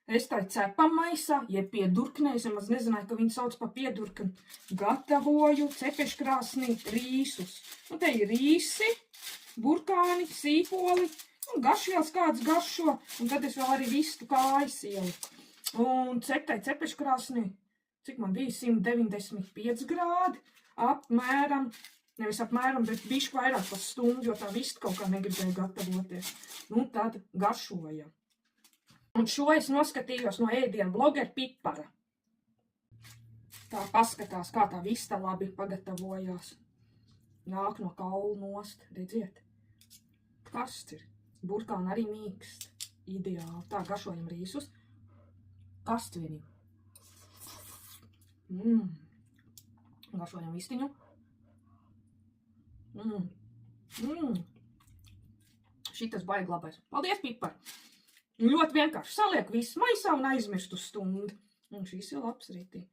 Es tai cepam maisā, jeb piedurknē, es nemaz nezināju, ka viņi sauc par piedurkni. Gatavoju cepeškrāsnī rīsus. Nu, te ir rīsi, burkāni, sīpoli, un garšvielas kāds garšo, un tad es vēl arī vistu kājas ieliku. Un ceptai cepeškrāsnī, cik man bija 195 grādi, apmēram, nevis apmēram, bet bišķi vairāk par stundu, jo tā vista kaut kā negribēja gatavoties. Nu, tad garšoja. Un šo es noskatījos no ēdienu blogera Pipara. Tā paskatās, kā tā vista labi pagatavojās. Nāk no kaulu nost, redziet. Karsts ir. Burkāni arī mīkst. Ideāli. Tā garšojam rīsus. Karsts vienīgi. Garšojam vistiņu. Šitas baigi labais. Paldies, Pipar! Ļoti vienkārši saliek visu maisā un aizmirst uz stundu. Un šis ir labs rītī.